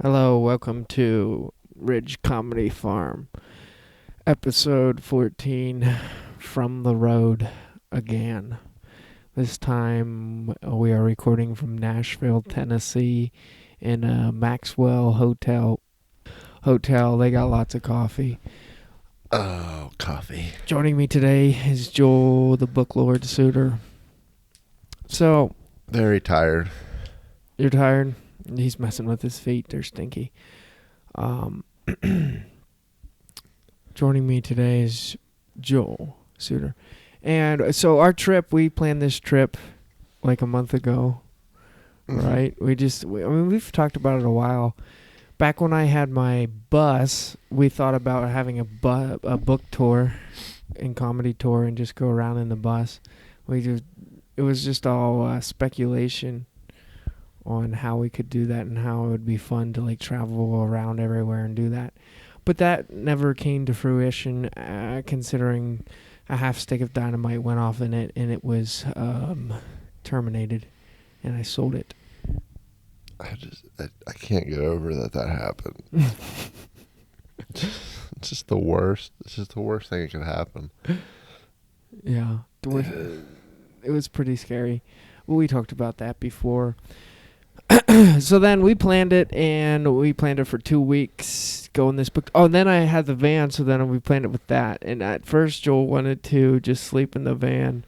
Hello, welcome to Ridge Comedy Farm, episode 14, From the Road Again. This time we are recording from Nashville, Tennessee, in a Maxwell Hotel. They got lots of coffee. Oh, coffee. Joining me today is Joel, the book lord Suter. So, Very tired. you're tired? He's messing with his feet. They're stinky. Joining me today is Joel Suter. And so our trip, we planned this trip like a month ago, right? We've talked about it a while. Back when I had my bus, we thought about having a book tour and comedy tour and just go around in the bus. It was just all speculation on how we could do that and how it would be fun to like travel around everywhere and do that. But that never came to fruition, considering a half stick of dynamite went off in it and it was terminated, and I sold it. I can't get over that happened. It's just the worst. It's just the worst thing that could happen. Yeah, it was pretty scary. Well, we talked about that before. So then we planned it, and we planned it for 2 weeks. Go in this book. Oh, and then I had the van, so then we planned it with that. And at first, Joel wanted to just sleep in the van,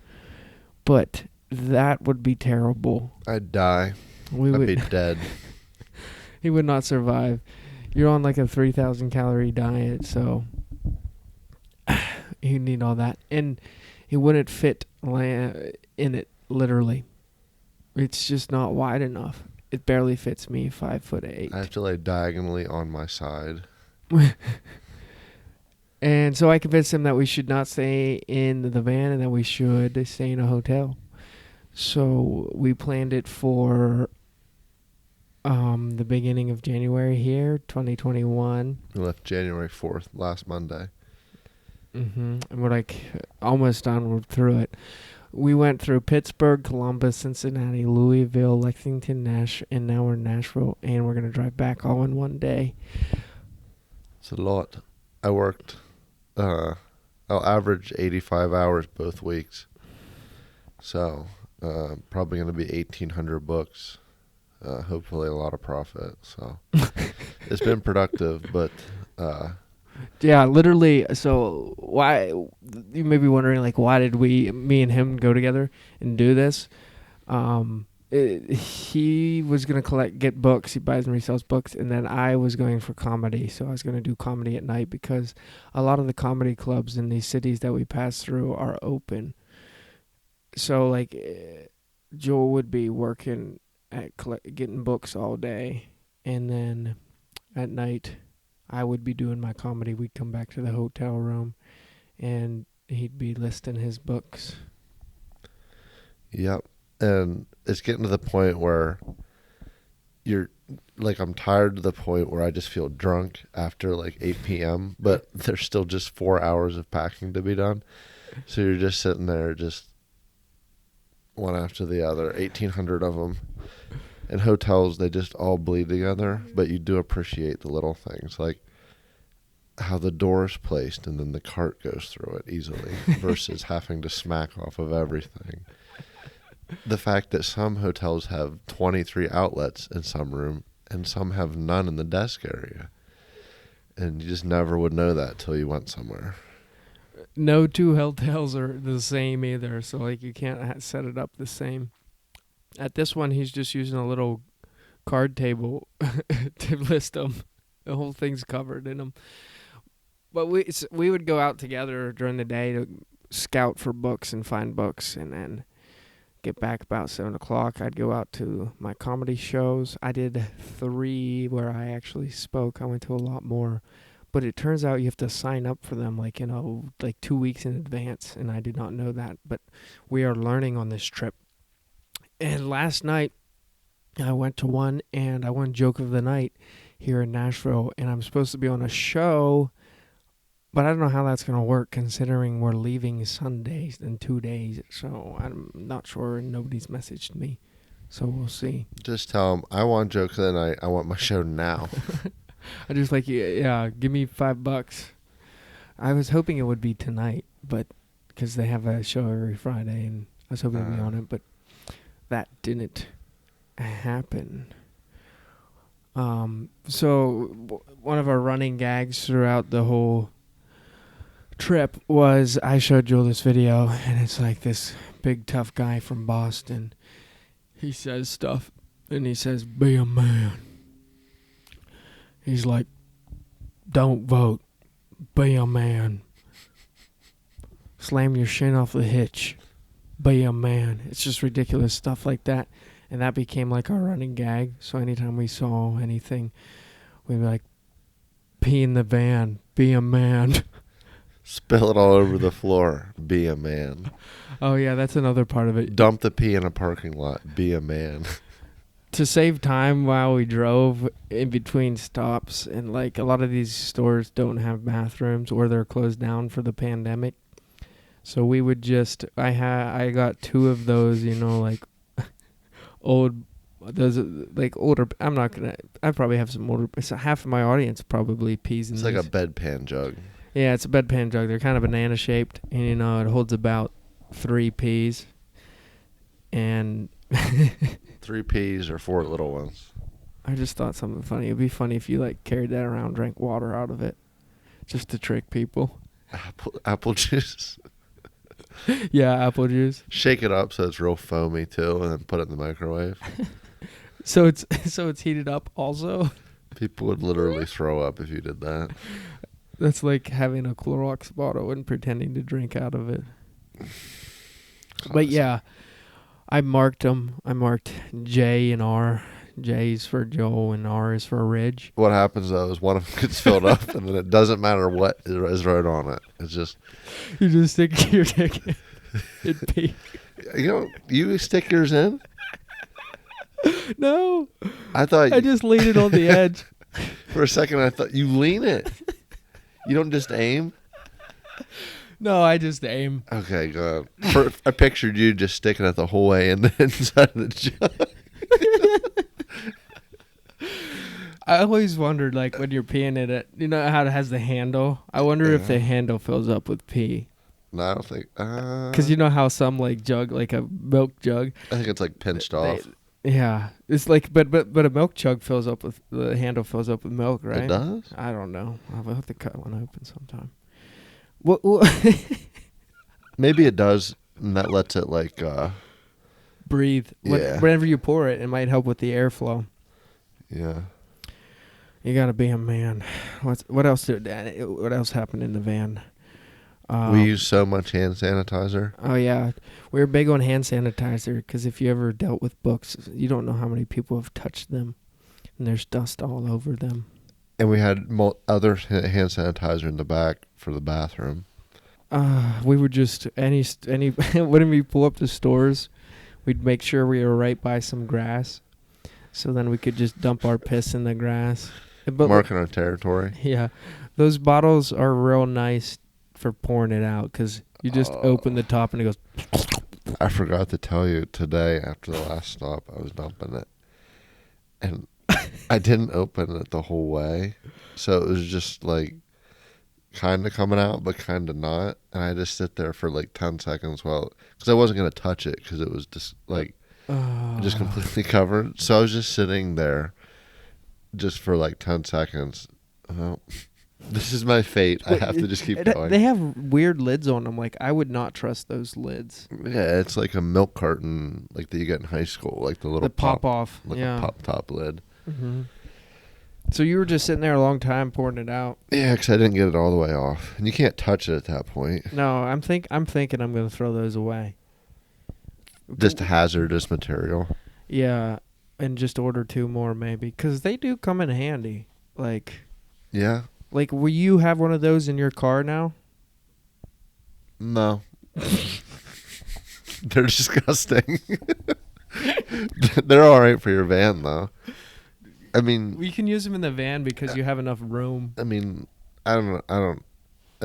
but that would be terrible. I'd die. I'd be dead. He would not survive. You're on like a 3,000 calorie diet, so you need all that, and he wouldn't fit in it literally. It's just not wide enough. It barely fits me, 5'8". I have to lay diagonally on my side. And so I convinced him that we should not stay in the van and that we should stay in a hotel. So we planned it for the beginning of January here, 2021. We left January 4th, last Monday. And we're like almost done through it. We went through Pittsburgh, Columbus, Cincinnati, Louisville, Lexington, and now we're in Nashville, and we're going to drive back all in one day. It's a lot. I worked, I'll average 85 hours both weeks. So, probably going to be 1,800 books. Hopefully a lot of profit. So, it's been productive, but... Yeah, literally. So why, you may be wondering, like, why did me and him go together and do this? He was going to get books. He buys and resells books. And then I was going for comedy. So I was going to do comedy at night because a lot of the comedy clubs in these cities that we pass through are open. So, like, Joel would be working at getting books all day. And then at night, I would be doing my comedy. We'd come back to the hotel room, and he'd be listing his books. Yep. And it's getting to the point where I'm tired to the point where I just feel drunk after like 8 p.m., but there's still just 4 hours of packing to be done. So you're just sitting there, just one after the other, 1,800 of them. In hotels, they just all bleed together, but you do appreciate the little things, like how the door's placed and then the cart goes through it easily versus having to smack off of everything. The fact that some hotels have 23 outlets in some room and some have none in the desk area. And you just never would know that till you went somewhere. No two hotels are the same either, so like you can't set it up the same. At this one, he's just using a little card table to list them. The whole thing's covered in them. But we would go out together during the day to scout for books and find books, and then get back about 7 o'clock. I'd go out to my comedy shows. I did 3 where I actually spoke. I went to a lot more. But it turns out you have to sign up for them like 2 weeks in advance, and I did not know that. But we are learning on this trip. And last night, I went to one, and I won Joke of the Night here in Nashville, and I'm supposed to be on a show, but I don't know how that's going to work considering we're leaving Sundays in 2 days, so I'm not sure, and nobody's messaged me. So we'll see. Just tell them, I want joke of the night. I want my show now. I just like, yeah, give me $5. I was hoping it would be tonight, but because they have a show every Friday, and I was hoping to be on it, but that didn't happen. So one of our running gags throughout the whole trip was I showed Joel this video, and it's like this big tough guy from Boston. He says stuff, and he says, "Be a man." He's like, "Don't vote. Be a man. Slam your shin off the hitch. Be a man." It's just ridiculous stuff like that. And that became like our running gag. So anytime we saw anything, we'd be like, "Pee in the van. Be a man." Spill it all over the floor. Be a man. Oh, yeah, that's another part of it. Dump the pee in a parking lot. Be a man. To save time while we drove in between stops, and like a lot of these stores don't have bathrooms or they're closed down for the pandemic. So we would just, I got 2 of those, like older, I'm not going to, I probably have some older, so half of my audience probably pees in It's these. like a bedpan jug. Yeah, it's a bedpan jug. They're kind of banana shaped, and it holds about 3 peas. And 3 peas or 4 little ones. I just thought something funny. It'd be funny if you carried that around, drank water out of it, just to trick people. Apple juice. Yeah, apple juice. Shake it up so it's real foamy too, and then put it in the microwave. So it's heated up also. People would literally throw up if you did that. That's like having a Clorox bottle and pretending to drink out of it. But yeah, I marked them. I marked J and R. J is for Joel and R is for Ridge. What happens though is one of them gets filled up, and then it doesn't matter what is right on it. It's just You just stick your dick in pee. You stick yours in. No, I thought I just lean it on the edge. For a second. I thought you lean it. You don't just aim. No, I just aim. Okay, good. I pictured you just sticking it the whole way in the inside of the jug. I always wondered, when you're peeing in it, you know how it has the handle? I wonder if the handle fills up with pee. No, I don't think. Because you know how some jug, like a milk jug. I think it's pinched off. Yeah, it's but a milk jug fills up with the handle fills up with milk, right? It does? I don't know. I'll have to cut one open sometime. What? Maybe it does, and that lets it breathe. Yeah. Whenever you pour it, it might help with the airflow. Yeah. You gotta be a man. What else happened in the van? We use so much hand sanitizer. Oh yeah, we're big on hand sanitizer because if you ever dealt with books, you don't know how many people have touched them, and there's dust all over them. And we had other hand sanitizer in the back for the bathroom. We would just any when we pull up the stores, we'd make sure we were right by some grass, so then we could just dump our piss in the grass. But marking our territory. Yeah, those bottles are real nice for pouring it out because you just open the top and it goes. I forgot to tell you today after the last stop, I was dumping it, and I didn't open it the whole way, so it was just kind of coming out, but kind of not. And I just sit there for 10 seconds because I wasn't going to touch it because it was just just completely covered. So I was just sitting there just for 10 seconds. Oh, this is my fate. I have to just keep going. They have weird lids on them. I would not trust those lids. Yeah, it's like a milk carton that you get in high school, the little pop off. A pop top lid. Mm-hmm. So you were just sitting there a long time pouring it out. Yeah, because I didn't get it all the way off, and you can't touch it at that point. No, I'm thinking I'm going to throw those away. Just hazardous material. Yeah, and just order 2 more maybe, because they do come in handy. Yeah. Will you have one of those in your car now? No. They're disgusting. They're all right for your van, though. I mean, we can use them in the van because you have enough room. I mean, I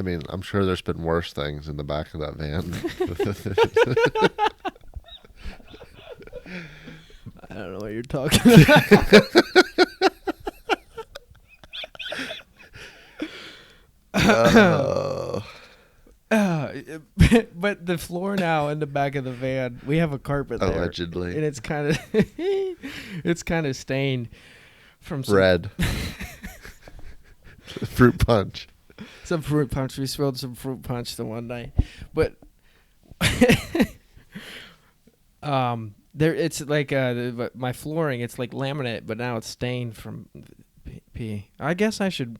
mean, I'm sure there's been worse things in the back of that van. I don't know what you're talking about. But the floor now in the back of the van, we have a carpet there. Allegedly. And it's kind of stained from some Red. Fruit punch. Some fruit punch. We spilled some fruit punch the one night. But there it's like my flooring, it's like laminate, but now it's stained from pee. I guess I should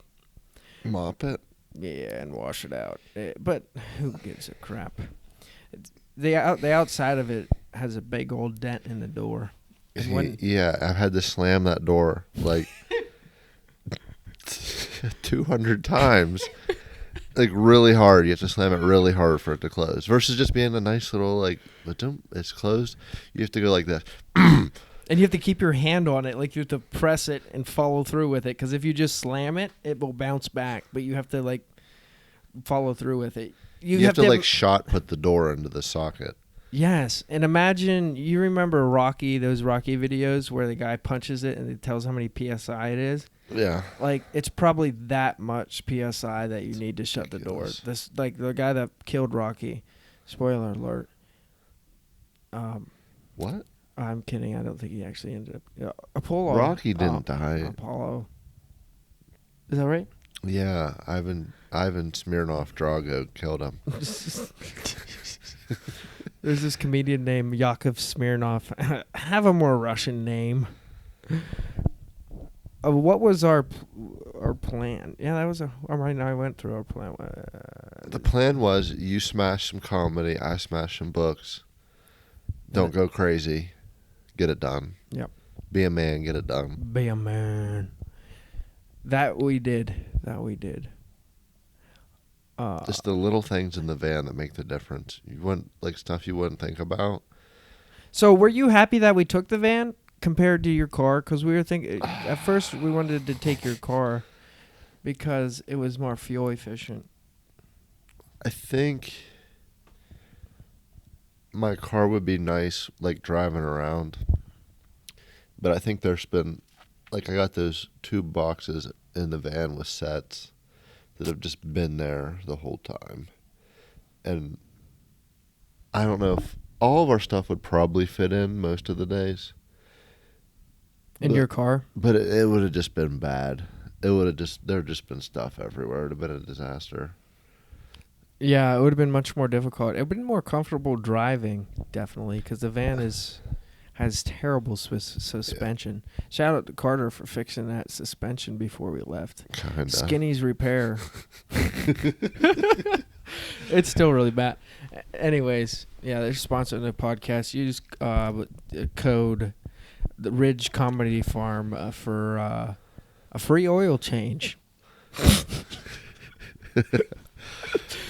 mop it. Yeah, and wash it out. But who gives a crap? The outside of it has a big old dent in the door. Yeah, I've had to slam that door like 200 times. Like really hard. You have to slam it really hard for it to close. Versus just being a nice little like, it's closed. You have to go like this. And you have to keep your hand on it. Like you have to press it and follow through with it. Because if you just slam it, it will bounce back. But you have to like follow through with it. You have to like shot put the door into the socket. Yes. And imagine, you remember Rocky, those Rocky videos where the guy punches it and it tells how many PSI it is? Yeah. Like, it's probably that much PSI that you need to shut the door. This, like, the guy that killed Rocky, spoiler alert. What? I'm kidding. I don't think he actually ended up. Apollo. Rocky didn't die. Apollo. Is that right? Yeah. Ivan Smirnoff Drago killed him. There's this comedian named Yakov Smirnoff. Have a more Russian name. What was our plan? Yeah, that was right now I went through our plan. The plan was you smash some comedy, I smash some books. Don't go crazy. Get it done. Yep. Be a man, get it done. Be a man. That we did. Just the little things in the van that make the difference. You wouldn't like stuff you wouldn't think about. So were you happy that we took the van compared to your car? Because we were thinking at first we wanted to take your car because it was more fuel efficient. I think my car would be nice, like driving around. But I think there's been, like, I got those 2 boxes in the van with sets that have just been there the whole time. And I don't know if all of our stuff would probably fit in most of the days. In your car? But it would have just been bad. There would have just been stuff everywhere. It would have been a disaster. Yeah, it would have been much more difficult. It would have been more comfortable driving, definitely, because the van has terrible suspension. Yeah. Shout out to Carter for fixing that suspension before we left. Kinda. Skinny's Repair. It's still really bad. Anyways, yeah, they're sponsoring the podcast. Use code the Ridge Comedy Farm for a free oil change.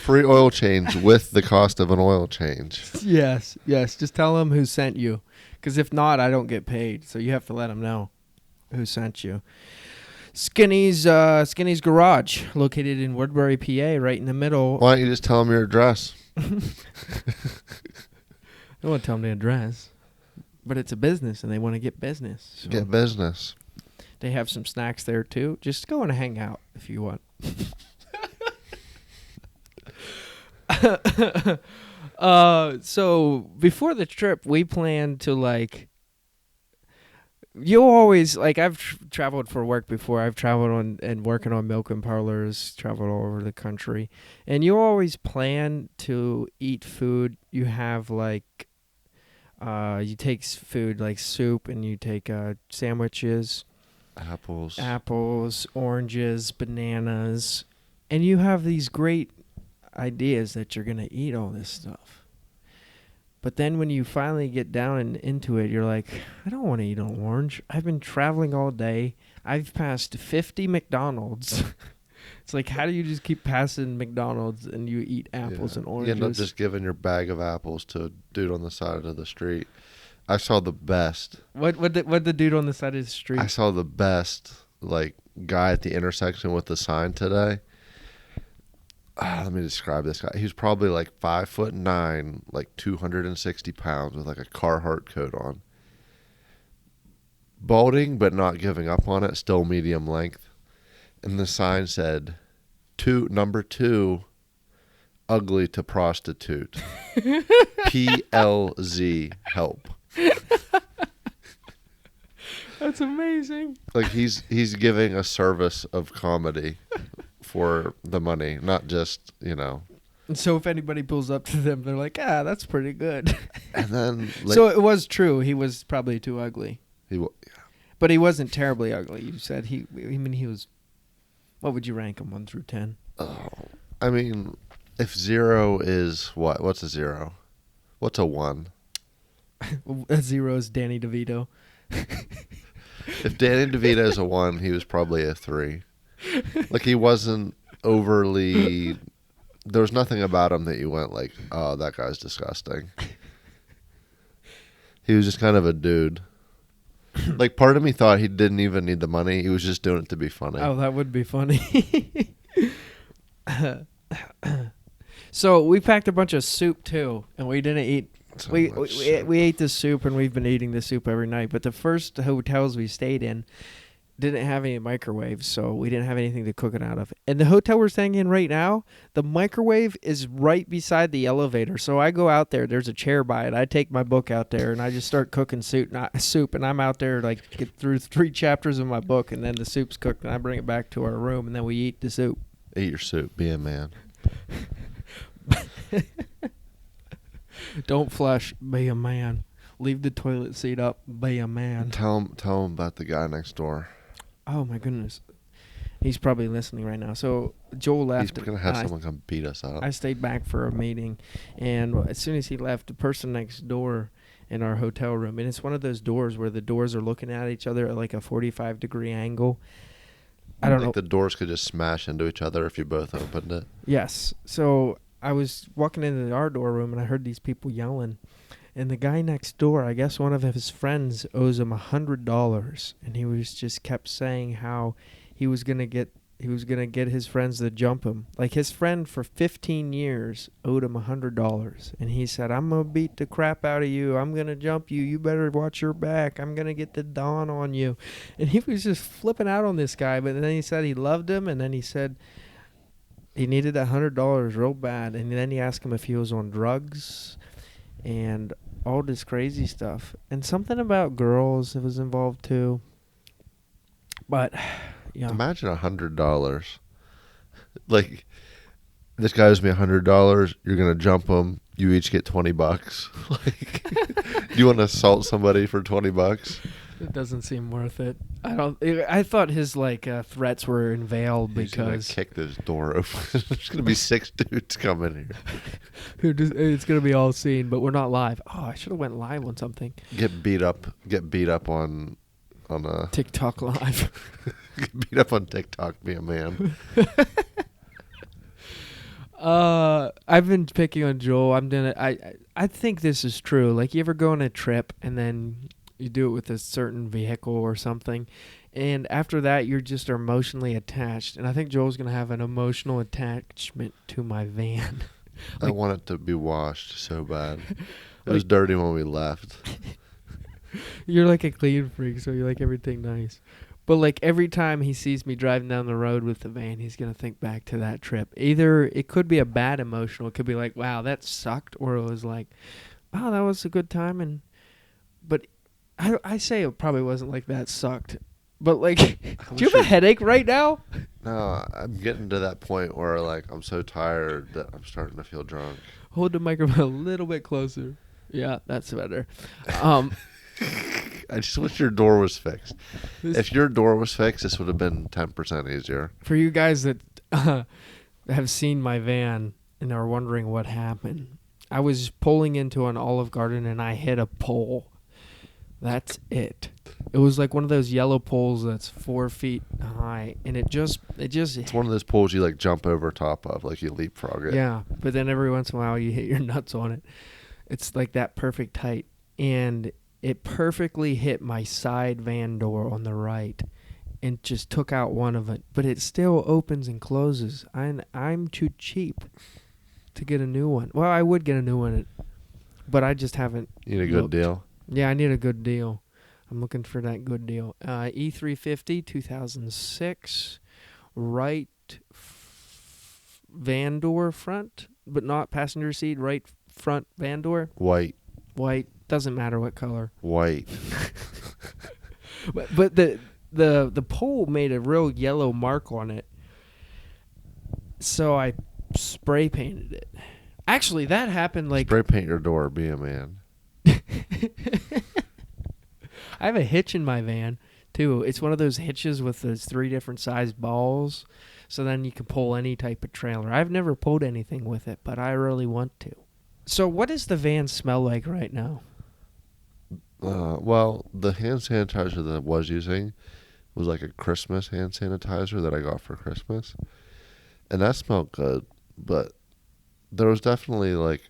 Free oil change with the cost of an oil change. Yes. Just tell them who sent you. Because if not, I don't get paid. So you have to let them know who sent you. Skinny's Garage, located in Woodbury, PA, right in the middle. Why don't you just tell them your address? I don't want to tell them the address. But it's a business, and they want to get business. So get business. They have some snacks there, too. Just go and hang out if you want. So before the trip, we planned to you always I've traveled for work before. I've traveled on and working on milk and parlors, traveled all over the country, and you always plan to eat food. You have you take food like soup, and you take sandwiches, apples, oranges, bananas, and you have these great ideas that you're going to eat all this stuff. But then when you finally get down and into it, you're like, I don't want to eat an orange. I've been traveling all day. I've passed 50 McDonald's. It's like, how do you just keep passing McDonald's and you eat apples and oranges? You end up just giving your bag of apples to a dude on the side of the street. I saw the best. What the dude on the side of the street? I saw the best guy at the intersection with the sign today. Let me describe this guy. He was probably 5'9", 260 pounds with a Carhartt coat on. balding but not giving up on it, still medium length. And the sign said, number 2, ugly to prostitute. PLZ, help. That's amazing. Like he's giving a service of comedy for the money, not just, And so if anybody pulls up to them, they're like, that's pretty good. And then so it was true. He was probably too ugly. But he wasn't terribly ugly. You said he was, what would you rank him, 1 through 10? Oh, I mean, if 0 is what? What's a 0? What's a 1? A 0 is Danny DeVito. If Danny DeVito is a 1, he was probably a 3. Like he wasn't overly. There was nothing about him that you went like, oh, that guy's disgusting. He was just kind of a dude. Like part of me thought he didn't even need the money. He was just doing it to be funny. Oh, that would be funny. So we packed a bunch of soup too, and we didn't eat. We ate the soup, and we've been eating the soup every night. But the first hotels we stayed in didn't have any microwaves, so we didn't have anything to cook it out of. And the hotel we're staying in right now, the microwave is right beside the elevator. So I go out there, there's a chair by it. I take my book out there, and I just start cooking soup, and I'm out there like get through 3 chapters of my book, and then the soup's cooked, and I bring it back to our room, and then we eat the soup. Eat your soup. Be a man. Don't flush. Be a man. Leave the toilet seat up. Be a man. Tell him about the guy next door. Oh my goodness, he's probably listening right now. So Joel left. He's gonna have someone come beat us up. I stayed back for a meeting, and as soon as he left, the person next door in our hotel room, and it's one of those doors where the doors are looking at each other at like a 45-degree angle. I don't know. The doors could just smash into each other if you both opened it. Yes. So I was walking into our door room, and I heard these people yelling. And the guy next door, I guess one of his friends owes him $100, and he was just kept saying how he was gonna get his friends to jump him. Like his friend for 15 years owed him $100, and he said, "I'm gonna beat the crap out of you. I'm gonna jump you. You better watch your back. I'm gonna get the dawn on you." And he was just flipping out on this guy. But then he said he loved him, and then he said he needed $100 real bad, and then he asked him if he was on drugs and all this crazy stuff, and something about girls that was involved too. But yeah, imagine $100. Like this guy owes me $100. You're gonna jump him. You each get $20. Like, do you want to assault somebody for $20? It doesn't seem worth it. I thought his threats were veiled because he's gonna kick this door open. There's gonna be 6 dudes coming here. It's gonna be all seen, but we're not live. Oh, I should have went live on something. Get beat up on TikTok live. Get beat up on TikTok. Be a man. I've been picking on Joel. I think this is true. Like, you ever go on a trip and then you do it with a certain vehicle or something, and after that you're just emotionally attached, and I think Joel's gonna have an emotional attachment to my van. I want it to be washed so bad. It was dirty when we left. You're like a clean freak, so you like everything nice. But like every time he sees me driving down the road with the van, he's gonna think back to that trip. Either it could be a bad emotional, it could be like, wow, that sucked, or it was like, wow, that was a good time. But I say it probably wasn't like that sucked. But like, do you have a headache right now? No, I'm getting to that point where like I'm so tired that I'm starting to feel drunk. Hold the microphone a little bit closer. Yeah, that's better. I just wish your door was fixed. If your door was fixed, this would have been 10% easier. For you guys that have seen my van and are wondering what happened, I was pulling into an Olive Garden and I hit a pole. That's it. It was like one of those yellow poles that's 4 feet high, and it just. It's one of those poles you like jump over top of, like you leapfrog it. Yeah, but then every once in a while you hit your nuts on it. It's like that perfect height, and it perfectly hit my side van door on the right, and just took out one of it. But it still opens and closes. I'm too cheap to get a new one. Well, I would get a new one, but I just haven't. You need a good deal. Yeah, I need a good deal. I'm looking for that good deal. E350, 2006, right van door front, but not passenger seat, right front van door. White. Doesn't matter what color. White. But the pole made a real yellow mark on it, so I spray painted it. Actually, that happened like Spray paint your door. Be a man. I have a hitch in my van too. It's one of those hitches with those 3 different sized balls, so then you can pull any type of trailer. I've never pulled anything with it, but I really want to. So what does the van smell like right now? Well, the hand sanitizer that I was using was like a Christmas hand sanitizer that I got for Christmas. And that smelled good, but there was definitely like,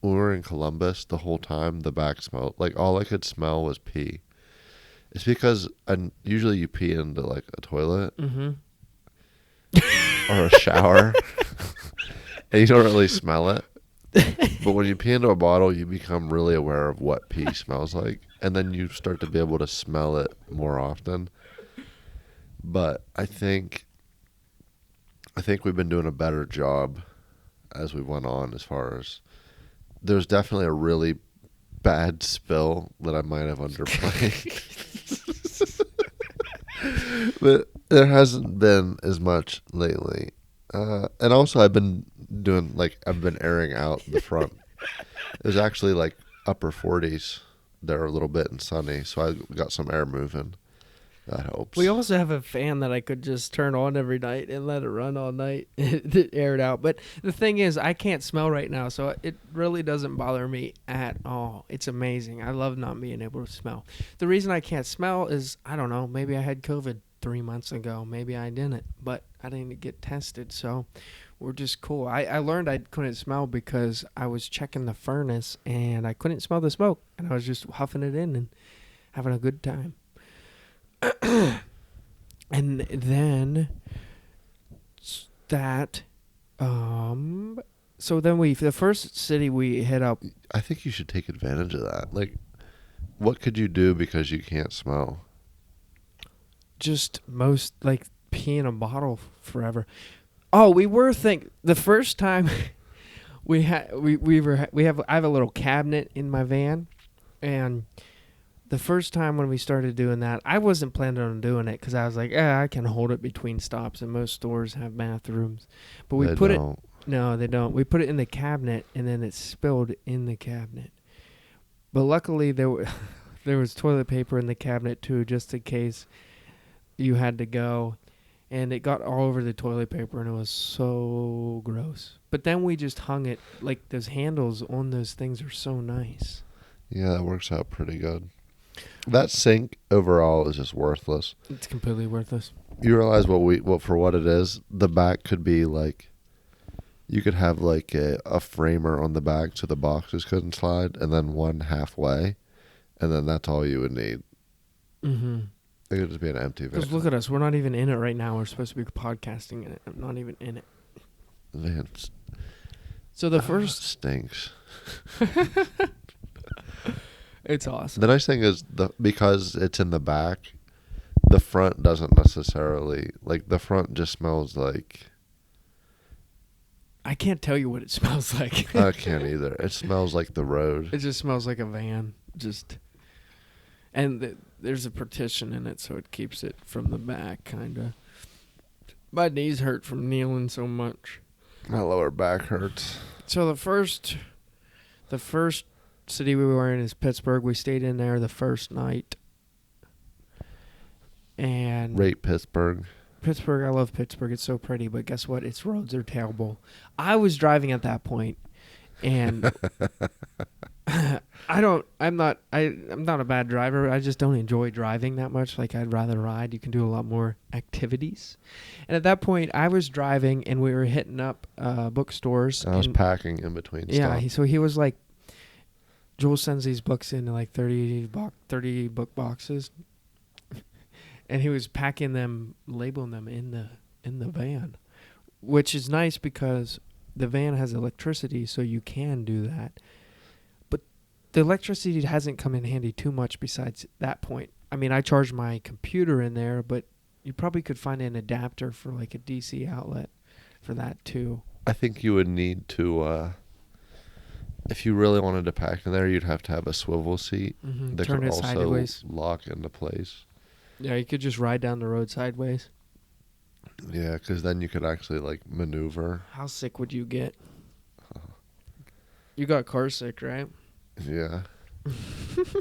when we were in Columbus the whole time, the back smelled, like all I could smell was pee. It's because usually you pee into like a toilet or a shower and you don't really smell it. But when you pee into a bottle, you become really aware of what pee smells like. And then you start to be able to smell it more often. But I think we've been doing a better job as we went on, as far as there's definitely a really bad spill that I might have underplayed. But there hasn't been as much lately. And also I've been airing out the front. It was actually like upper 40s there a little bit and sunny, so I got some air moving. That helps. We also have a fan that I could just turn on every night and let it run all night to air it out. But the thing is, I can't smell right now, so it really doesn't bother me at all. It's amazing. I love not being able to smell. The reason I can't smell is, I don't know, maybe I had COVID 3 months ago. Maybe I didn't, but I didn't get tested, so we're just cool. I learned I couldn't smell because I was checking the furnace, and I couldn't smell the smoke, and I was just huffing it in and having a good time. And then that, so then the first city we hit up. I think you should take advantage of that. Like, what could you do because you can't smell? Just pee in a bottle forever. Oh, we were the first time I have a little cabinet in my van, and the first time when we started doing that, I wasn't planning on doing it because I was like, I can hold it between stops, and most stores have bathrooms. But we put it. No, they don't. We put it in the cabinet, and then it spilled in the cabinet. But luckily, there was toilet paper in the cabinet too, just in case you had to go. And it got all over the toilet paper, and it was so gross. But then we just hung it, like those handles on those things are so nice. Yeah, that works out pretty good. That sink overall is just worthless. It's completely worthless. You realize what for what it is, the back could be like, you could have like a framer on the back so the boxes couldn't slide, and then one halfway, and then that's all you would need. Mm-hmm. It could just be an empty van. Just look at us. We're not even in it right now. We're supposed to be podcasting in it. I'm not even in it. Man. So the first stinks. It's awesome. The nice thing is because it's in the back, the front doesn't necessarily, like, the front just smells like, I can't tell you what it smells like. I can't either. It smells like the road. It just smells like a van. And there's a partition in it, so it keeps it from the back, kind of. My knees hurt from kneeling so much. My lower back hurts. So the first city we were in is Pittsburgh. We stayed in there the first night. And Rate Pittsburgh. I love Pittsburgh. It's so pretty, but guess what? Its roads are terrible. I was driving at that point, and I'm not a bad driver. I just don't enjoy driving that much. Like, I'd rather ride. You can do a lot more activities. And at that point, I was driving, and we were hitting up bookstores. I was packing in between stuff. Yeah, so he was like, Joel sends these books in like 30 book boxes. And he was packing them, labeling them in the van, which is nice because the van has electricity, so you can do that. But the electricity hasn't come in handy too much besides that point. I mean, I charge my computer in there, but you probably could find an adapter for like a DC outlet for that too. I think you would need to, if you really wanted to pack in there, you'd have to have a swivel seat that Turn could it also sideways. lock into place. Yeah, you could just ride down the road sideways. Yeah, because then you could actually like maneuver. How sick would you get? You got car sick, right? Yeah.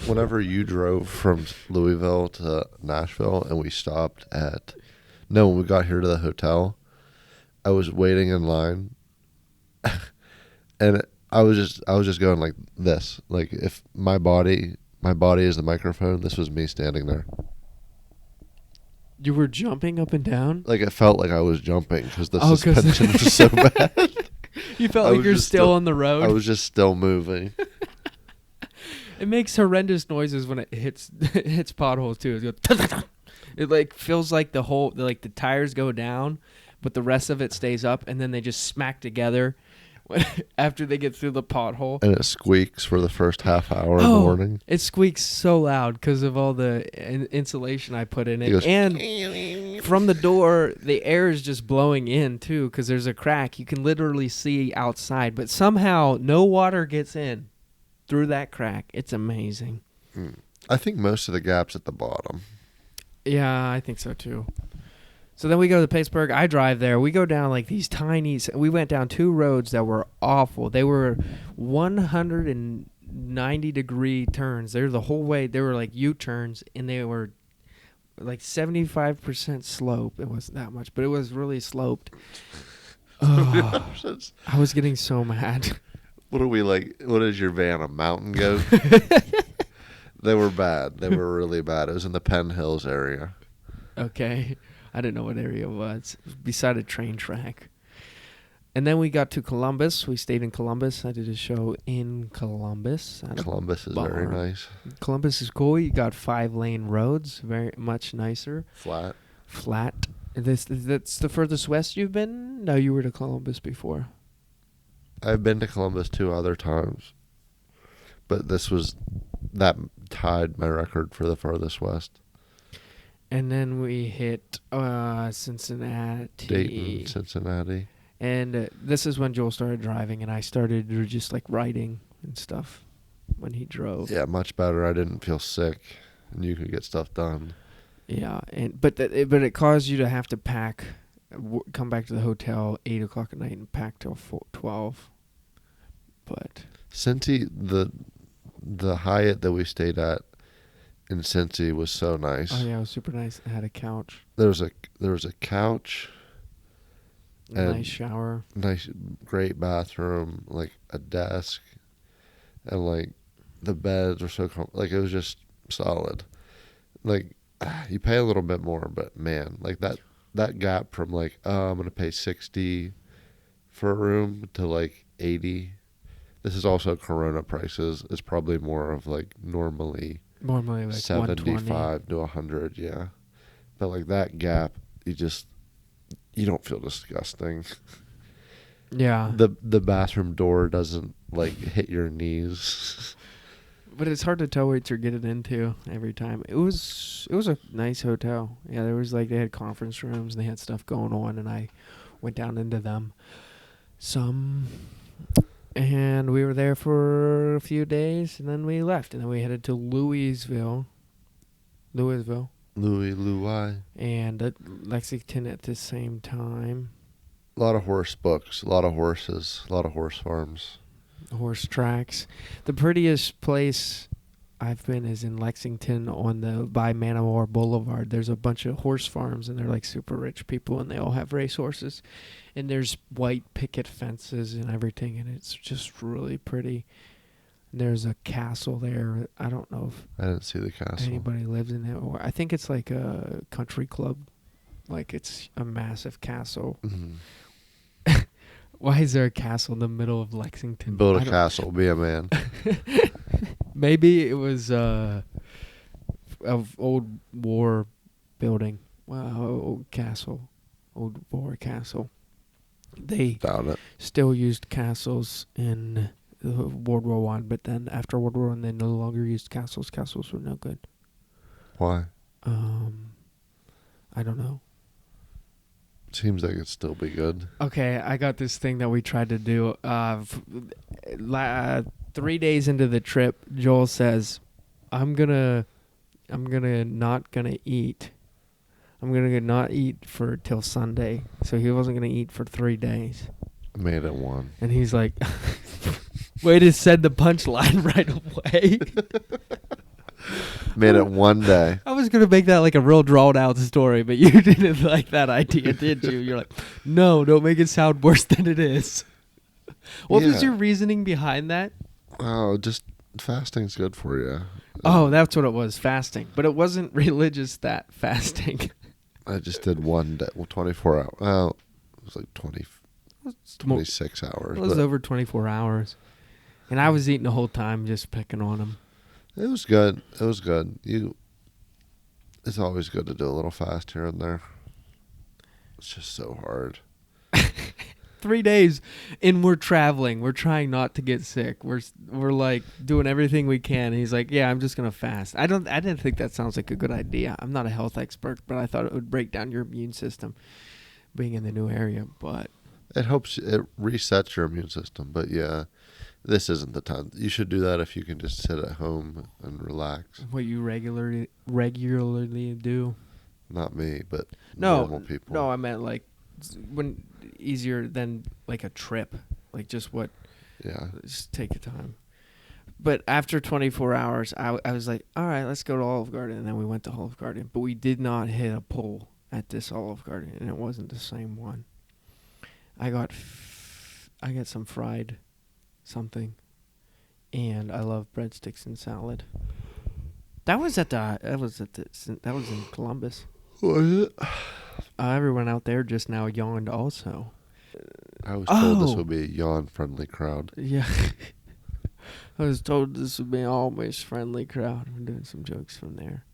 Whenever you drove from Louisville to Nashville and we stopped when we got here to the hotel, I was waiting in line and I was just going like this. Like if my body is the microphone, this was me standing there. You were jumping up and down? Like it felt like I was jumping because the suspension was so bad. You felt like you're still on the road? I was just still moving. It makes horrendous noises when it hits potholes too. It goes it like feels like the tires go down, but the rest of it stays up, and then they just smack together after they get through the pothole. And it squeaks for the first half hour in the morning. It squeaks so loud because of all the insulation I put in it. Goes, and from the door, the air is just blowing in too because there's a crack. You can literally see outside, but somehow no water gets in through that crack. It's amazing. I think most of the gap's at the bottom. Yeah, I think so too. So then we go to Pittsburgh. I drive there. We go down like these we went down 2 roads that were awful. They were 190-degree turns. They're the whole way. They were like U-turns, and they were like 75% slope. It wasn't that much, but it was really sloped. Oh, I was getting so mad. What are we like? What is your van? A mountain goat? They were bad. They were really bad. It was in the Penn Hills area. Okay. I didn't know what area it was. It was beside a train track. And then we got to Columbus. We stayed in Columbus. I did a show in Columbus. Columbus is very nice. Columbus is cool. You got 5-lane roads. Very much nicer. Flat. That's the furthest west you've been? No, you were to Columbus before. I've been to Columbus 2 other times. But that tied my record for the farthest west. And then we hit Cincinnati. Dayton, Cincinnati. And this is when Joel started driving, and I started just like writing and stuff when he drove. Yeah, much better. I didn't feel sick, and you could get stuff done. Yeah, but it caused you to have to pack, come back to the hotel 8 o'clock at night and pack till 12. But Cincy, the Hyatt that we stayed at in Cincy was so nice. Oh yeah, it was super nice. It had a couch. There was a couch. Nice shower. Nice, great bathroom, like a desk, and like the beds were so like it was just solid. Like you pay a little bit more, but man, like that gap from like I'm gonna pay $60 for a room to like $80. This is also Corona prices. It's probably more of like normally like 75 to 100, yeah. But like that gap, you don't feel disgusting. Yeah. The bathroom door doesn't like hit your knees. But it's hard to tell what you're getting into every time. It was a nice hotel. Yeah, there was they had conference rooms and they had stuff going on, and I went down into them and we were there for a few days, and then we left, and then we headed to Louisville. Louis. And Lexington at the same time. A lot of horse books, a lot of horses, a lot of horse farms. Horse tracks. The prettiest place I've been is in Lexington by Manowar Boulevard. There's a bunch of horse farms, and they're like super rich people, and they all have race horses. And there's white picket fences and everything, and it's just really pretty. And there's a castle there. I don't know if I didn't see the castle. Anybody lives in it, or I think it's like a country club. Like it's a massive castle. Mm-hmm. Why is there a castle in the middle of Lexington? Build a castle, be a man. Maybe it was a old war building. Wow, old war castle. They Doubt it. still used castles in World War One, but then after World War One, they no longer used castles. Castles were no good. Why? I don't know. Seems like it'd still be good. Okay, I got this thing that we tried to do. 3 days into the trip, Joel says, I'm gonna not gonna eat. I'm gonna not eat for till Sunday. So he wasn't gonna eat for 3 days. Made it one. And he's like, way to send the punchline right away. Made it one day. I was gonna make that like a real drawn out story, but you didn't like that idea, did you? You're like, no, don't make it sound worse than it is. What was your reasoning behind that? Oh, just fasting's good for you. Oh, that's what it was, fasting. But it wasn't religious that fasting. I just did one day, 24 hours. Well, it was like 26 hours. It was over 24 hours. And I was eating the whole time, just picking on him. It was good. It was good. It's always good to do a little fast here and there. It's just so hard. 3 days, and we're traveling. We're trying not to get sick. We're like doing everything we can. And he's like, "Yeah, I'm just gonna fast." I didn't think that sounds like a good idea. I'm not a health expert, but I thought it would break down your immune system, being in the new area. But it resets your immune system. But yeah, this isn't the time. You should do that if you can just sit at home and relax. What you regularly do? Not me, but normal people. No, I meant like when easier than like a trip, like just take your time. But after 24 hours, I was like, all right, let's go to Olive Garden, and then we went to Olive Garden, but we did not hit a pull at this Olive Garden, and it wasn't the same one. I got some fried something, and I love breadsticks and salad. That was in Columbus. Was it? Everyone out there just now yawned also. I was told this would be a yawn-friendly crowd. Yeah. I was told this would be an always friendly crowd. I'm doing some jokes from there.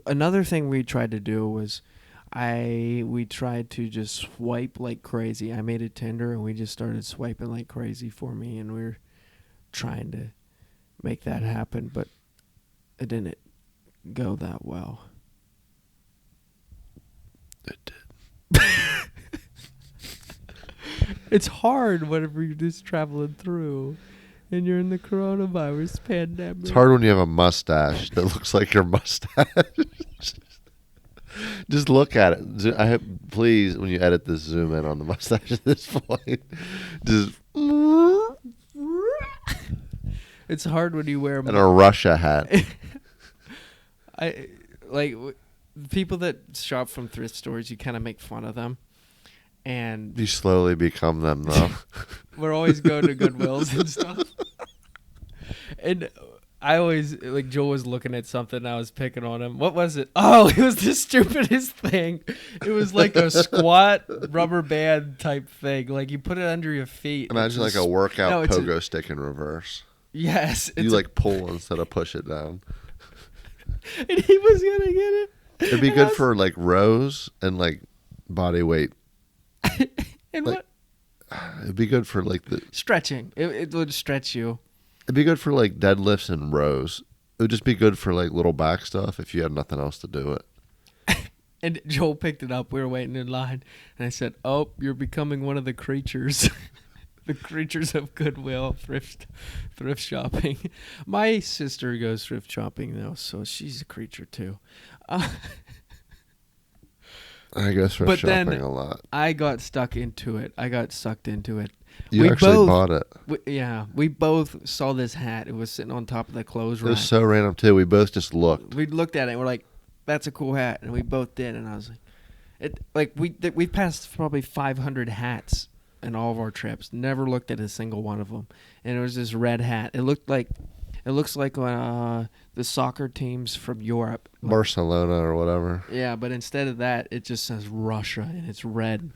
Another thing we tried to do was we tried to just swipe like crazy. I made a Tinder, and we just started swiping like crazy for me, and we were trying to make that happen, but it didn't go that well. It did. It's hard whenever you're just traveling through and you're in the coronavirus pandemic. It's hard when you have a mustache that looks like your mustache. Just look at it. Please, when you edit this, zoom in on the mustache at this point. Just. It's hard when you wear and a Russia hat. I like people that shop from thrift stores. You kind of make fun of them, and you slowly become them, though. We're always going to Goodwills and stuff. And I always, like, Joel was looking at something, and I was picking on him. What was it? Oh, it was the stupidest thing. It was like a squat rubber band type thing. Like, you put it under your feet. Imagine like a workout pogo stick in reverse. Yes. You like pull instead of push it down. And he was going to get it. It'd be good for like rows and like body weight. And like, what? It'd be good for like the stretching. It would stretch you. It'd be good for like deadlifts and rows. It would just be good for like little back stuff if you had nothing else to do it. And Joel picked it up. We were waiting in line, and I said, "Oh, you're becoming one of the creatures." The creatures of Goodwill, thrift shopping. My sister goes thrift shopping, though, so she's a creature, too. I go thrift shopping a lot. I got stuck into it. Sucked into it. You actually bought it. We both saw this hat. It was sitting on top of the clothes rack. It was so random, too. We both just looked. We looked at it, and we're like, that's a cool hat. And we both did, and I was like, we passed probably 500 hats in all of our trips. Never looked at a single one of them. And it was this red hat. It looks like the soccer teams from Europe, Barcelona or whatever. Yeah, but instead of that, it just says Russia, and it's red.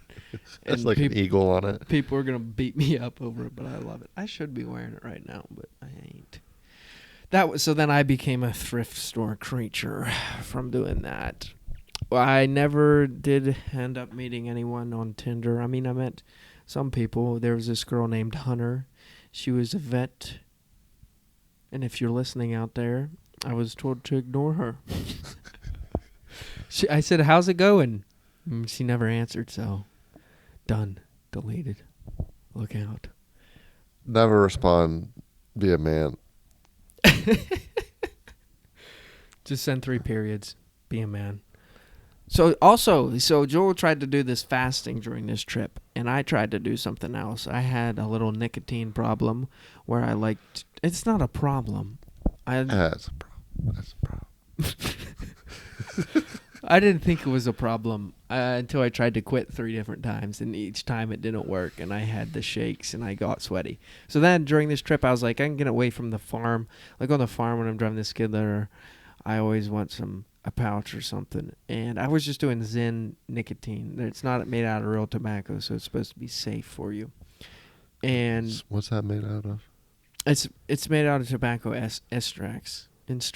It's like an eagle on it. People are gonna beat me up over it, but I love it. I should be wearing it right now, but I ain't. So then I became a thrift store creature from doing that. I never did end up meeting anyone on Tinder. I mean, I met some people. There was this girl named Hunter, She was a vet. And if you're listening out there, I was told to ignore her. I said, how's it going? She never answered, so done. Deleted. Look out. Never respond. Be a man. Just send 3 periods. Be a man. So Joel tried to do this fasting during this trip, and I tried to do something else. I had a little nicotine problem where I liked... It's not a problem. That's a problem. That's a problem. I didn't think it was a problem until I tried to quit 3 different times, and each time it didn't work, and I had the shakes, and I got sweaty. So then during this trip, I was like, I can get away from the farm. Like on the farm when I'm driving the skid loader, I always want a pouch or something. And I was just doing Zen nicotine. It's not made out of real tobacco, so it's supposed to be safe for you. And what's that made out of? It's made out of tobacco extracts. Is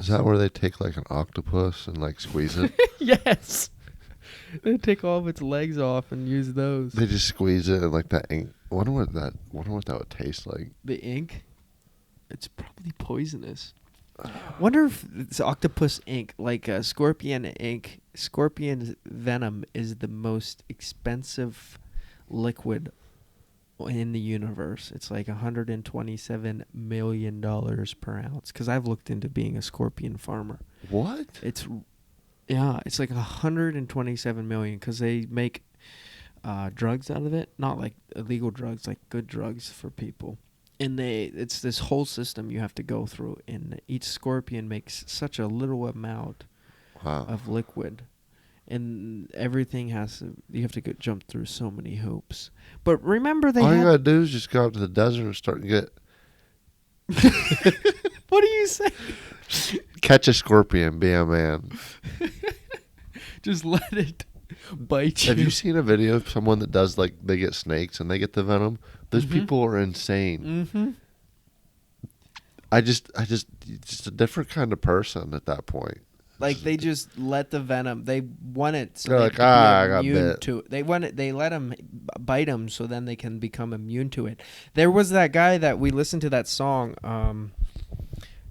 that where they take like an octopus and like squeeze it? Yes. They take all of its legs off and use those. They just squeeze it and like that ink. Wonder what that would taste like. The ink? It's probably poisonous. Wonder if it's octopus ink, like scorpion ink. Scorpion venom is the most expensive liquid in the universe. It's like $127 million per ounce. Because I've looked into being a scorpion farmer. What? It's like 127 million because they make drugs out of it. Not like illegal drugs, like good drugs for people. And it's this whole system you have to go through, and each scorpion makes such a little amount of liquid, and everything you have to jump through so many hoops. But remember, all you gotta do is just go out to the desert and start to get. What do you say? Catch a scorpion, be a man. Just let it bite you. Have you seen a video of someone that does like they get snakes and they get the venom? Those people are insane. Mm-hmm. I just a different kind of person at that point. Like they just let the venom. They want it so they're they like, can be I immune got bit. to it. They want it. They let them bite them so then they can become immune to it. There was that guy that we listened to that song.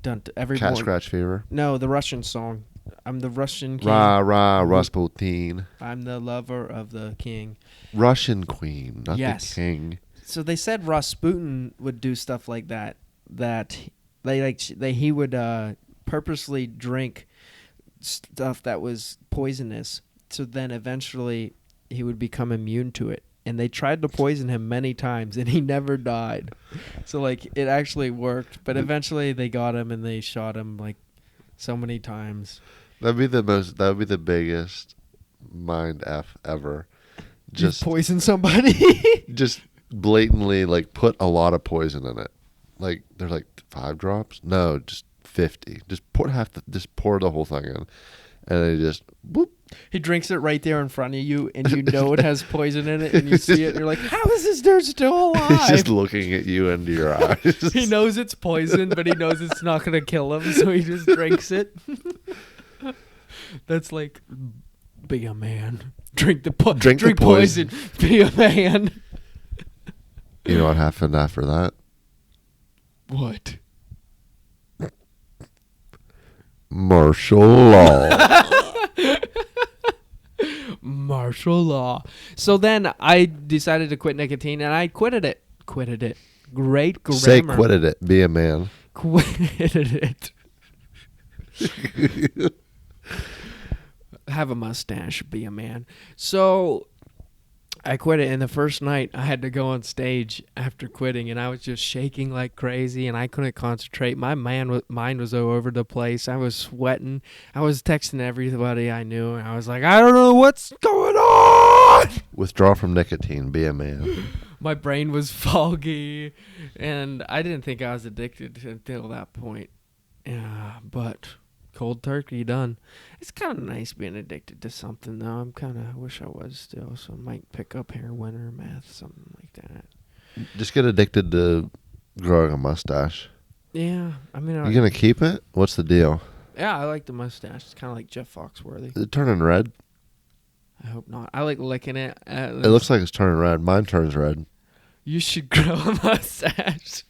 Cat scratch fever. No, the Russian song. I'm the Russian king. Rah rah Rasputin. I'm the lover of the king. Russian queen, not Yes. the king. So they said Rasputin would do stuff like that. That he would purposely drink stuff that was poisonous. So then eventually he would become immune to it. And they tried to poison him many times, and he never died. So like it actually worked, but eventually they got him and they shot him like so many times. That would be the biggest mind F ever. Just poison somebody. Just blatantly like put a lot of poison in it. Like there's like 5 drops. No, just 50. Just pour the whole thing in, and they just whoop. He drinks it right there in front of you, and you know it has poison in it, and you see it, and you're like, how is this dirt still alive? He's just looking at you into your eyes. He knows it's poison, but he knows it's not going to kill him, so he just drinks it. That's like, be a man. Drink poison. Be a man. You know what happened after that? What? Martial law. Martial law. So then I decided to quit nicotine, and I quitted it. Great grammar. Say quitted it. Be a man. Quitted it. Have a mustache. Be a man. So I quit it, and the first night I had to go on stage after quitting, and I was just shaking like crazy, and I couldn't concentrate. My mind was all over the place. I was sweating. I was texting everybody I knew, and I was like, I don't know what's going on. Withdraw from nicotine. Be a man. My brain was foggy, and I didn't think I was addicted until that point. Yeah, but cold turkey done. It's kind of nice being addicted to something, though. I'm kind of wish I was still, so I might pick up heroin or meth, something like that. Just get addicted to growing a mustache. Yeah, I mean, You gonna keep it? What's the deal? Yeah, I like the mustache. It's kind of like Jeff Foxworthy. Is it turning red? I hope not. I like licking it. It looks like it's turning red. Mine turns red. You should grow a mustache.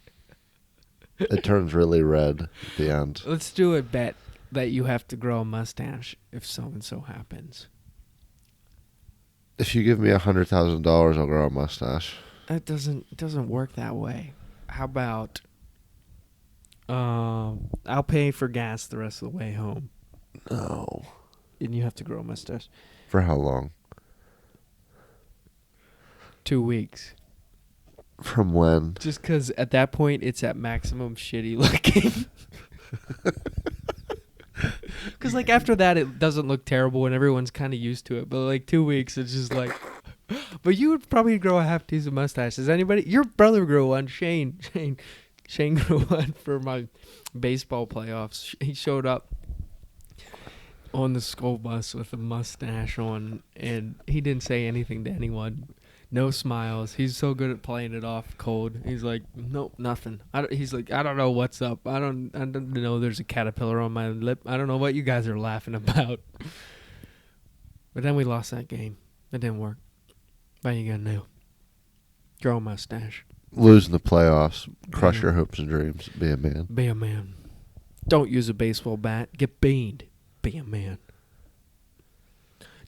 It turns really red at the end. Let's do a bet that you have to grow a mustache if so and so happens. If you give me $100,000, I'll grow a mustache. It doesn't work that way. How about I'll pay for gas the rest of the way home. No. And you have to grow a mustache. For how long? 2 weeks. From when? Just because at that point it's at maximum shitty looking. Because like after that it doesn't look terrible and everyone's kind of used to it. But like 2 weeks it's just like. But you would probably grow a half decent mustache. Does anybody? Your brother grew one. Shane grew one for my baseball playoffs. He showed up on the school bus with a mustache on, and he didn't say anything to anyone. No smiles. He's so good at playing it off cold. He's like, nope, nothing. He's like, I don't know what's up. I don't know. There's a caterpillar on my lip. I don't know what you guys are laughing about. But then we lost that game. It didn't work. What you gonna do? Grow a mustache. Losing the playoffs. Crush your hopes and dreams. Be a man. Be a man. Don't use a baseball bat. Get beaned. Be a man.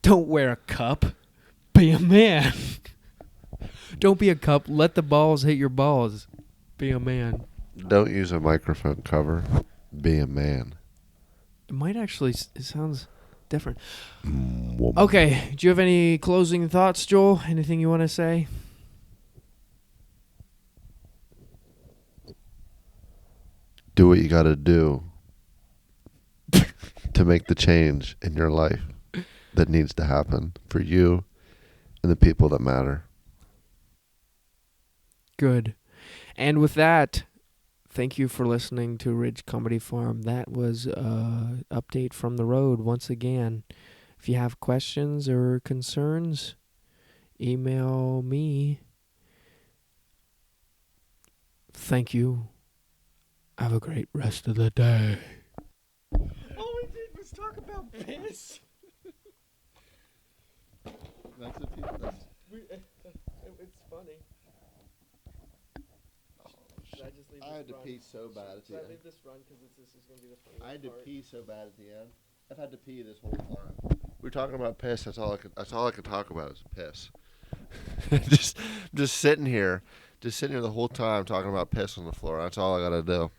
Don't wear a cup. Be a man. Don't be a cup. Let the balls hit your balls. Be a man. Don't use a microphone cover. Be a man. It might actually. It sounds different. Woman. Okay. Do you have any closing thoughts, Joel? Anything you want to say? Do what you got to do to make the change in your life that needs to happen for you and the people that matter. Good. And with that, thank you for listening to Ridge Comedy Forum. That was update from the road once again. If you have questions or concerns, email me. Thank you. Have a great rest of the day. All we did was talk about piss. It's funny. I had to pee so bad at the end. Should I leave this run because this is going to be the funny I had to part? pee so bad at the end. I've had to pee this whole time. We're talking about piss. That's all I could talk about is piss. just sitting here the whole time talking about piss on the floor. That's all I gotta do.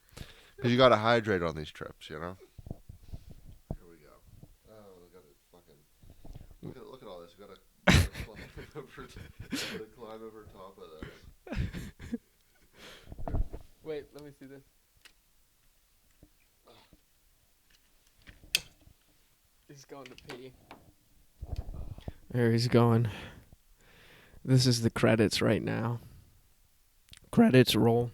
Because you gotta hydrate on these trips, you know. Here we go. Oh, we gotta look at all this. We gotta climb over top of this. Wait, let me see this. He's going to pee. There he's going. This is the credits right now. Credits roll.